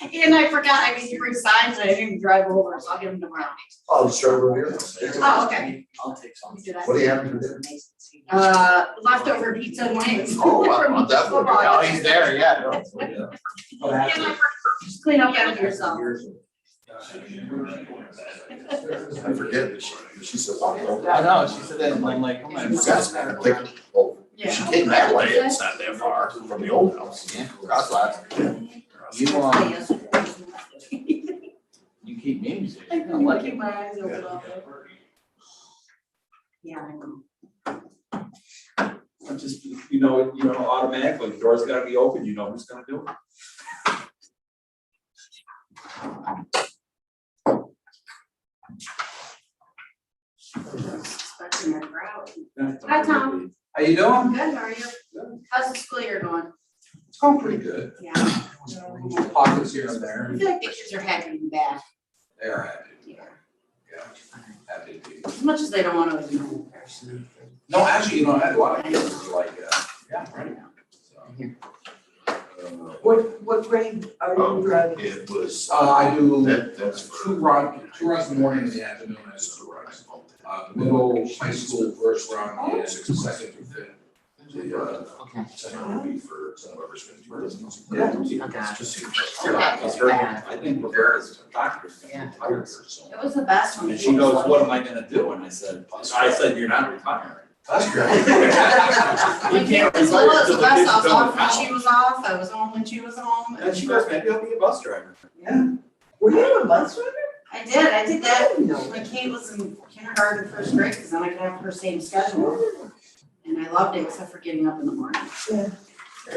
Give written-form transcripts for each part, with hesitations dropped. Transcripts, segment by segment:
And I forgot, I made you bring signs, and I didn't even drive over, so I'll give them tomorrow. I'll just drive over here. Oh, okay. I'll take some. Do that. What do you have for dinner? Leftover pizza and wings. Oh, wow, definitely. Oh, he's there, yeah. Just clean up after yourself. I forget that she said. I know, she said that, and I'm like, oh my God. Yeah. She came that way, it's not that far from the old house. Yeah, cross lots. You, you keep me music. I couldn't like keep it. my eyes open all day. Yeah, I know. I'm just, automatically, the door's gotta be open, you know who's gonna do it. Expecting a crowd. Hi, Tom. How you doing? Good, how are you? How's the school year going? It's going pretty good. Yeah. Pockets here and I there, feel like the kids are happy to be back. they are happy, Yeah. yeah, happy to be. As much as they don't want to admit it personally. No, actually, I had a lot of kids who are like, yeah, right. So, What grade are you driving? It was. I do That's. two runs in the morning and the afternoon, and two runs. Middle, high school, first run, and second through fifth. Okay. Second would be for whoever's going to do business. Yeah. Okay. It's just seems I think Rivera's doctor's gonna Yeah. retire here soon. It was the best one. And she goes, what am I gonna do? And I said, you're not retiring. That's great. My kid was retire little, till the the best, kids I was go to off when she college. was off, I was home when she was home. And she goes, maybe I'll be a bus driver. Yeah, Were you a bus driver? I did that No. when Kate was in kindergarten, first grade, because then I could have her same schedule. And I loved it, except for getting up in the morning. Yeah,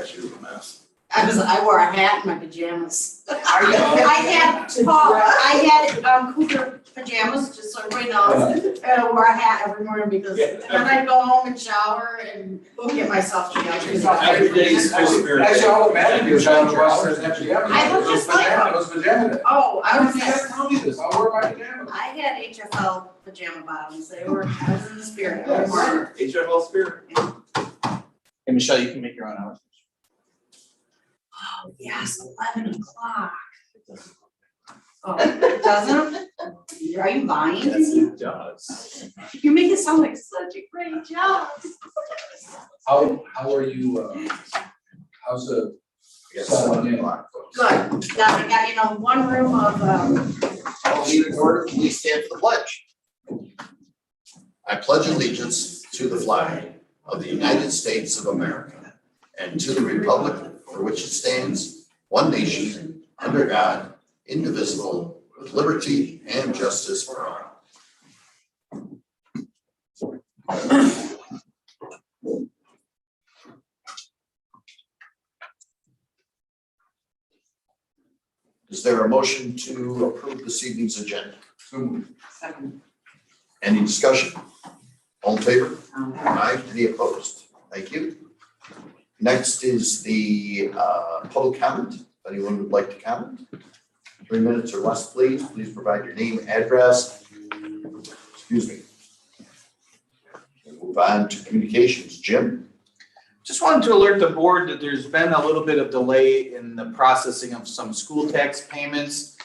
she was a mess. I wore a hat and my pajamas. Are you? I had Cougar pajamas, just so everybody knows, and I wore a hat every morning because, and then I'd go home and shower and get myself together. Every day is Christmas spirit. Actually, all that matters is on the bus, there's actually. I look just like her. It was pajama day. Oh, I was, never told you this, I wore my pajamas. I had HFL pajama bottoms, they were, I was in the spirit every morning. HFL spirit. Hey, Michelle, you can make your own hours. Oh, yes, 11 o'clock. Oh, it doesn't? Are you lying to me? it does. You make it sound like such a great job. How are you, how's the? Good, got, one room of, I'll lead in order, please stand for the pledge. I pledge allegiance to the flag of the United States of America and to the republic for which it stands, one nation, under God, indivisible, with liberty and justice for all. Is there a motion to approve this evening's agenda? second. Any discussion? All in favor? Aye. Any opposed? Thank you. Next is the public comment. If anyone would like to comment? 3 minutes or less, please. Please provide your name, address. Excuse me. We'll move on to communications. Jim? Just wanted to alert the board that there's been a little bit of delay in the processing of some school tax payments.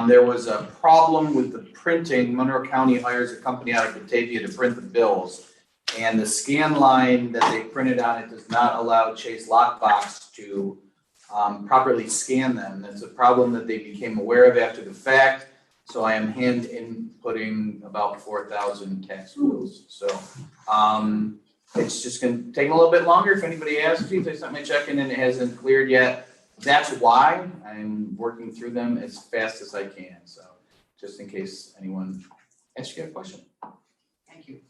There was a problem with the printing. Monroe County hires a company out of Batavia to print the bills. And the scan line that they printed on it does not allow Chase Lockbox to properly scan them. That's a problem that they became aware of after the fact. So I am hand inputting about 4,000 tax bills. So it's just gonna take a little bit longer. If anybody asks me, they sent my check in and it hasn't cleared yet. That's why I'm working through them as fast as I can. So just in case anyone asks you a question. Thank you.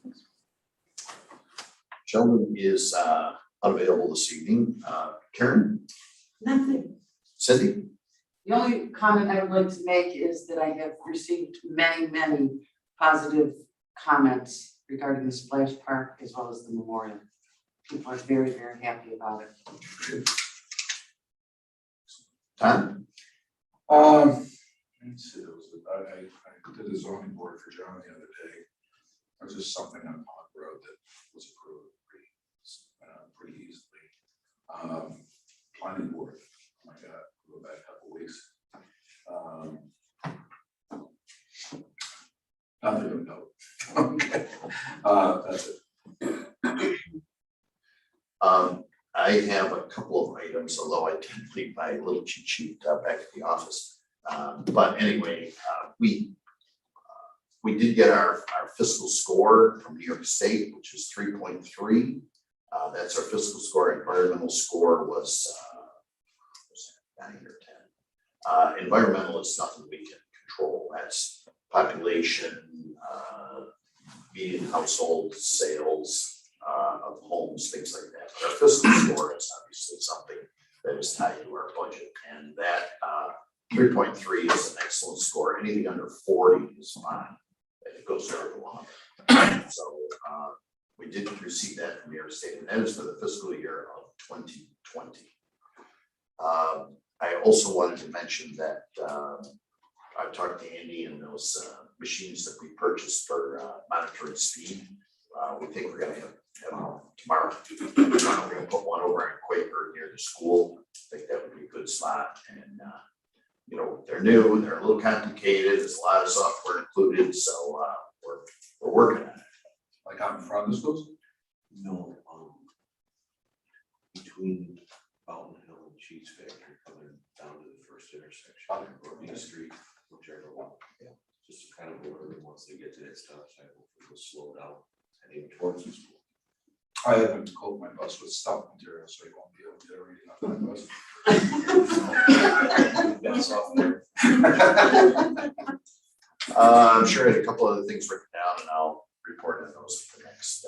Sheldon is unavailable this evening. Karen? Nothing. Cindy? The only comment I would like to make is that I have received many, many positive comments regarding the splash park as well as the memorial. People are very, very happy about it. Tom? Let's see, I did a zoning board for John the other day. There was just something on Pond Road that was approved pretty easily. Planning board, oh my God, go back a couple weeks. That's it. I have a couple of items, although I did leave my little cheat sheet back at the office. But anyway, we did get our fiscal score from New York State, which is 3.3. That's our fiscal score. Environmental score was 9 or 10. Environmental is nothing we can control. That's population, median household sales of homes, things like that. But our fiscal score is obviously something that is tied to our budget, and that 3.3 is an excellent score. Anything under 40 is fine. It goes over the line. So we did receive that from New York State, and that is for the fiscal year of 2020. I also wanted to mention that I talked to Andy and those machines that we purchased for monitoring speed. We think we're gonna have tomorrow. We're gonna put one over in Quaker near the school. I think that would be a good spot, and you know, they're new, they're a little complicated, there's a lot of software included, so we're working on it. Like out in front of the schools? No, between Fountain Hill and Cheese Factory coming down to the first intersection, or B Street, whichever one. Yeah. Just to kind of go over once they get to that stop sign, hopefully we'll slow down heading towards the school. I haven't coated my bus with stump material, so you won't be able to get a reading on my bus. That's off there. I'm sure I had a couple other things written down, and I'll report on those for the next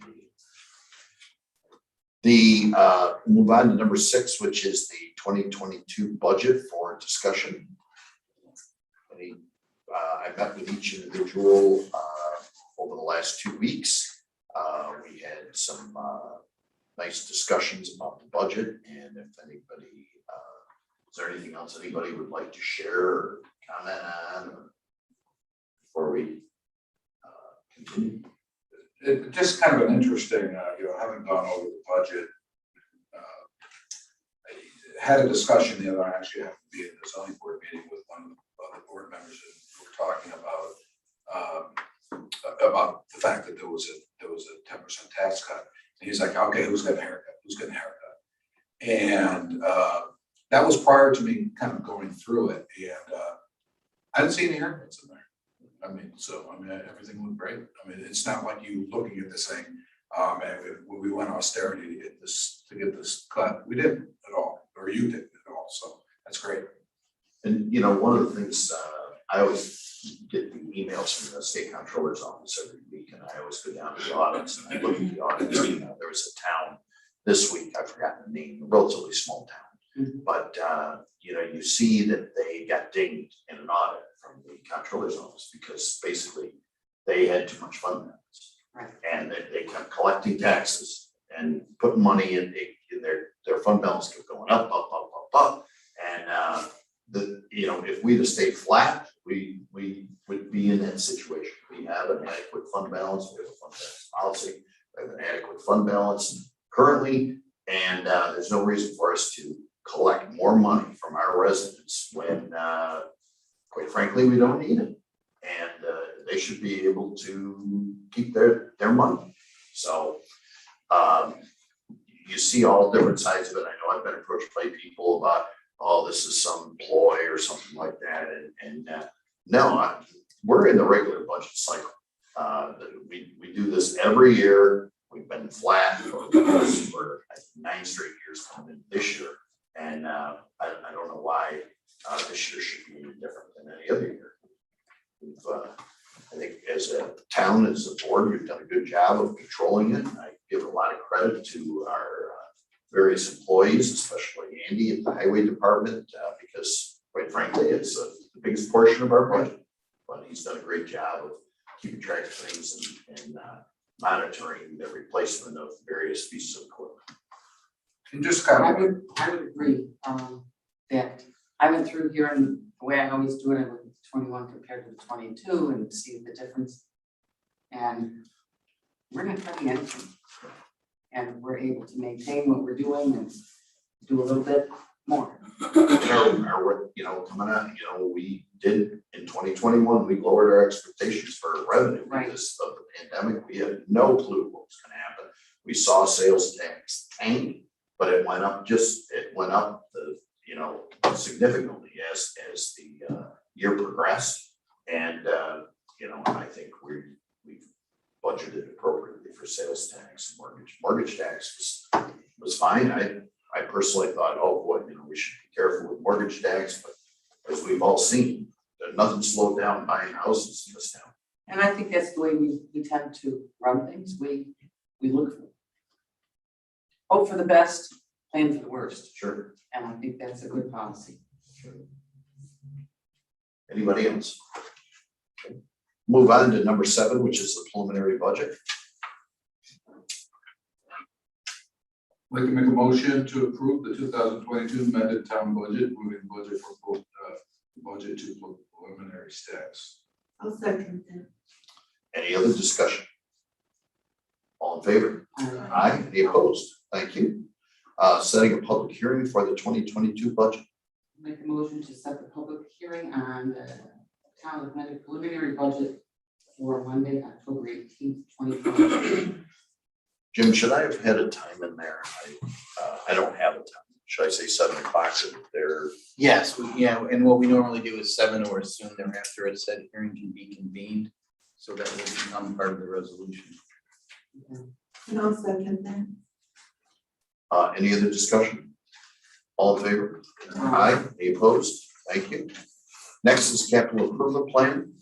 meeting. Move on to number 6, which is the 2022 budget for discussion. I met with each individual over the last 2 weeks. We had some nice discussions about the budget, and if anybody, is there anything else anybody would like to share or comment on, or before we continue? It just kind of an interesting, having gone over the budget. I had a discussion the other, I actually happened to be in the zoning board meeting with one of the board members, and we were talking about the fact that there was a 10% tax cut. And he's like, okay, who's getting a haircut? Who's getting a haircut? And that was prior to me kind of going through it, and I didn't see any haircuts in there. Everything looked great. I mean, it's not like you looking at this thing, and we went austerity to get this cut. We didn't at all, or you didn't at all. So that's great. And you know, one of the things I always get the emails from the state comptroller's office every week, and I always go down to the audits and I look at the audits. You know, there was a town this week, I've forgotten the name, a relatively small town, but you know, you see that they got dinged in an audit from the comptroller's office because basically they had too much fund balance. Right. And they kept collecting taxes and putting money in their fund balance kept going up. And you know, if we'd have stayed flat, we would be in that situation. We have an adequate fund balance, we have a fund balance policy, we have an adequate fund balance currently, and there's no reason for us to collect more money from our residents when quite frankly, we don't need it. And they should be able to keep their money. So you see all different sides of it. I know I've been approached by people about, oh, this is some ploy or something like that. And no, we're in the regular budget cycle. We do this every year. We've been flat for 9 straight years coming in this year. And I don't know why this year should be any different than any other year. I think as a town, as a board, we've done a good job of controlling it. I give a lot of credit to our various employees, especially Andy at the highway department, because quite frankly, it's the biggest portion of our budget. But he's done a great job of keeping track of things and monitoring the replacement of various pieces of equipment. And just kind of. I would agree, that I went through here, and the way I always do it, I look at the 21 compared to the 22 and see the difference. And we're not cutting anything. And we're able to maintain what we're doing and do a little bit more. Are, you know, coming out, you know, we did in 2021, we lowered our expectations for revenue Right. because of the pandemic. We had no clue what was gonna happen. We saw sales tax tank, but it went up you know, significantly as the year progressed. And, you know, I think we've budgeted appropriately for sales tax, mortgage tax was fine. I personally thought, oh boy, you know, we should be careful with mortgage tax, but as we've all seen, there's nothing slowed down buying houses in this town. And I think that's the way we tend to run things. We look for, hope for the best, plan for the worst. Sure. And I think that's a good policy. Anybody else? Okay. Move on to number 7, which is the preliminary budget. I'd like to make a motion to approve the 2022 amended town budget, moving budget for both, budget to preliminary steps. I'll second that. Any other discussion? All in favor? Aye. Any opposed? Thank you. Setting a public hearing for the 2022 budget. Make a motion to set the public hearing on the town amended preliminary budget for Monday, October 18th, 2022. Jim, should I have had a time in there? I don't have a time. Should I say 7 o'clock there? Yes, yeah, and what we normally do is 7 or soon thereafter, a said hearing can be convened, so that will become part of the resolution. And I'll second that. Any other discussion? All in favor? Aye. Any opposed? Thank you. Next is capital improvement plan.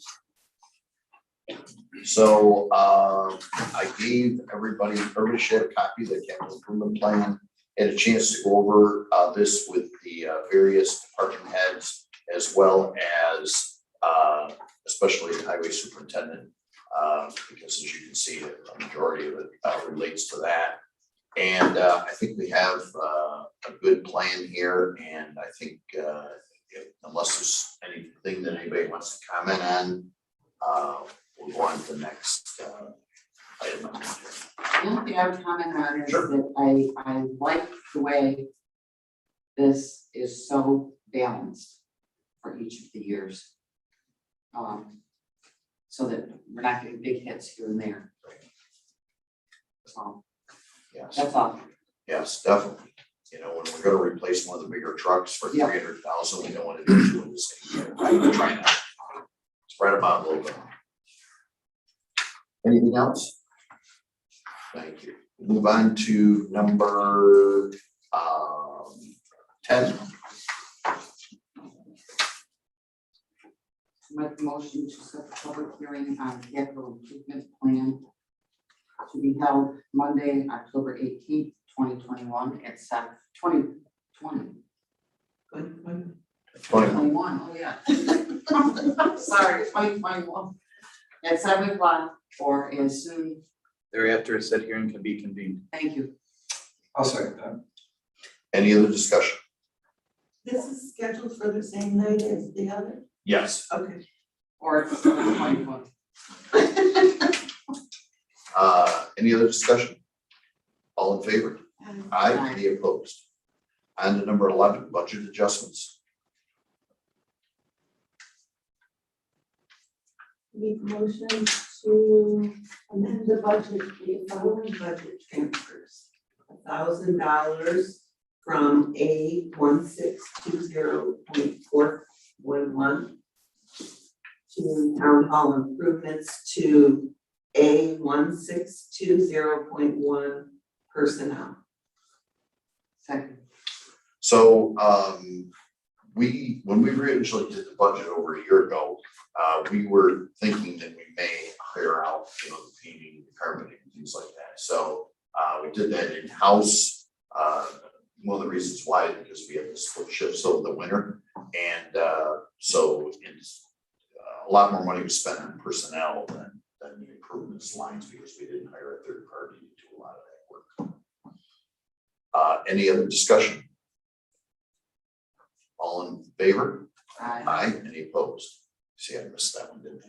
So I gave everybody should have a copy of the capital improvement plan. Had a chance to go over this with the various department heads, as well as especially the highway superintendent, because as you can see, a majority of it relates to that. And I think we have a good plan here, and I think unless there's anything that anybody wants to comment on, we'll go on to the next item. The only thing I would comment on is Sure. that I like the way this is so balanced for each of the years. So that we're not getting big hits here and there. So Yes, that's all. yes, definitely. You know, when we're gonna replace one of the bigger trucks for Yeah. 300,000, we don't want to do 2 in the same year. We're trying to spread them out a little bit. Anything else? Thank you. Move on to number 10. Make a motion to set the public hearing on capital improvement plan to be held Monday, October 18th, 2021 at 2020. 2021, oh yeah. Sorry, 2021. At 7 o'clock or as soon, Thereafter, a said hearing can be convened. thank you. I'll second that. Any other discussion? This is scheduled for the same night as the other? Yes. Okay. Or 2021. Any other discussion? All in favor? Aye. Any opposed? On to number 11, budget adjustments. Make a motion to amend the budget, the following budget transfers. $1,000 from A 1620.411 to town hall improvements to A 1620.1 personnel. Second. So, when we originally did the budget over a year ago, we were thinking that we may hire out, you know, the painting, the carpeting, things like that. So, we did that in-house. One of the reasons why, because we had the split shifts over the winter. And, so it's a lot more money was spent on personnel than the improvements lines, because we didn't hire a third party to do a lot of that work. Any other discussion? All in favor? Aye. Aye. Any opposed? See, I missed that one, didn't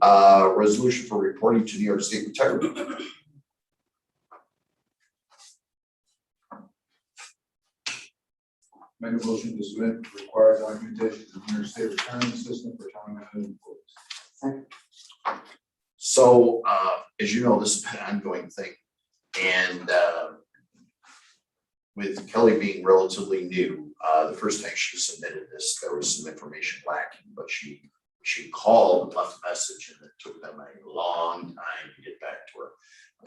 I? Resolution for reporting to New York State Retirement. Make a motion to submit required documentation to the interstate retirement system for town management employees. So, as you know, this is an ongoing thing. And, with Kelly being relatively new, the first time she submitted this, there was some information lacking, but she called and left a message, and it took them a long time to get back to her.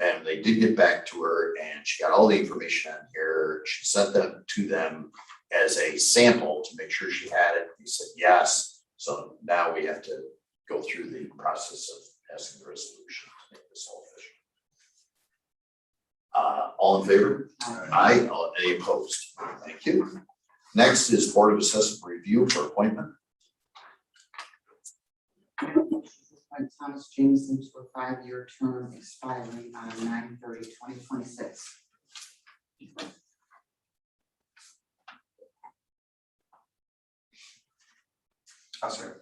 And they did get back to her, and she got all the information on here. She sent them to them as a sample to make sure she had it. He said yes. So now we have to go through the process of passing the resolution to make this all official. All in favor? Aye. Any opposed? Thank you. Next is Board of Assessment Review for appointment. Appoint Thomas Jameson to a 5-year term expiring on 9/30/2026. I'll second.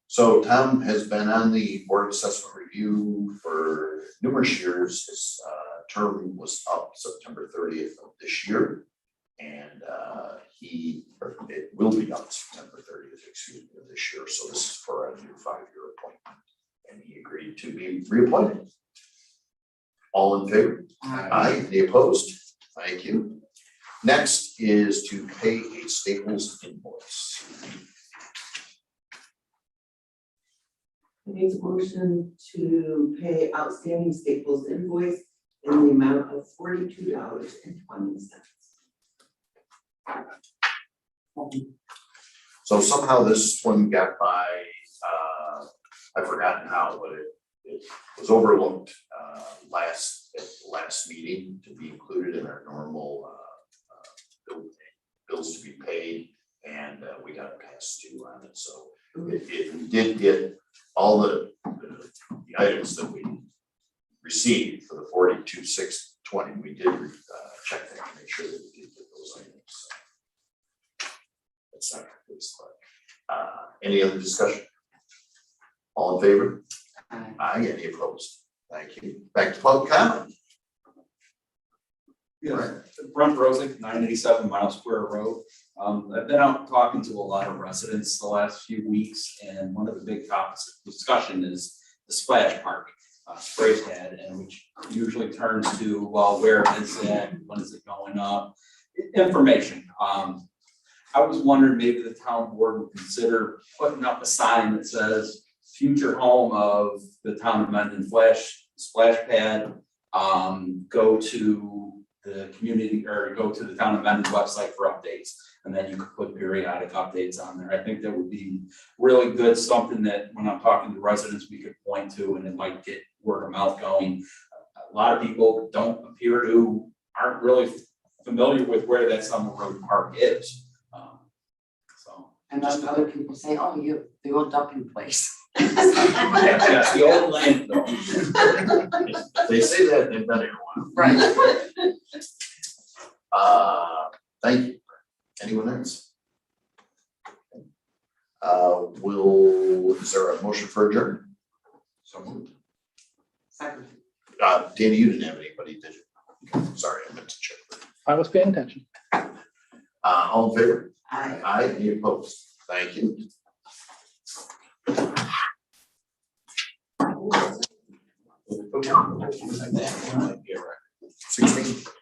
So Tom has been on the Board of Assessment Review for numerous years. His term was up September 30th of this year. And it will be up September 30th, excuse me, of this year. So this is for a new 5-year appointment. And he agreed to be reappointed. All in favor? Aye. Any opposed? Thank you. Next is to pay a Staples invoice. I make a motion to pay outstanding Staples invoice in the amount of $42.20. So somehow this one got by, I've forgotten how, but it was overlooked at the last meeting to be included in our normal bills to be paid, and we got a past due on it. So we did get all the items that we received for the 42,620. We did check that to make sure that we did get those items. So that's not this, but any other discussion? All in favor? Aye. Any opposed? Thank you. Back to public comment. Yeah, Brent Rosick, 987 Mile Square Road. I've been out talking to a lot of residents the last few weeks, and one of the big topics of discussion is the splash park, spray pad, and which usually turns to, well, where is it, when is it going up? Information. I was wondering maybe the town board would consider putting up a sign that says future home of the town of Mendon splash pad. Go to the community or go to the town of Mendon's website for updates, and then you could put periodic updates on there. I think that would be really good, something that when I'm talking to residents, we could point to, and it might get word of mouth going. A lot of people aren't really familiar with where that Summer Road Park is. And then other people say, oh, the old dumping place. Yes, the old landfill. They say that they've been here a while. Right. Thank you. Anyone else? Is there a motion for adjournment? So moved. Second. Danny, you didn't have anybody, did you? Sorry, I meant to check. I was paying attention. All in favor? Aye. Aye. Any opposed? Thank you. Okay. 16.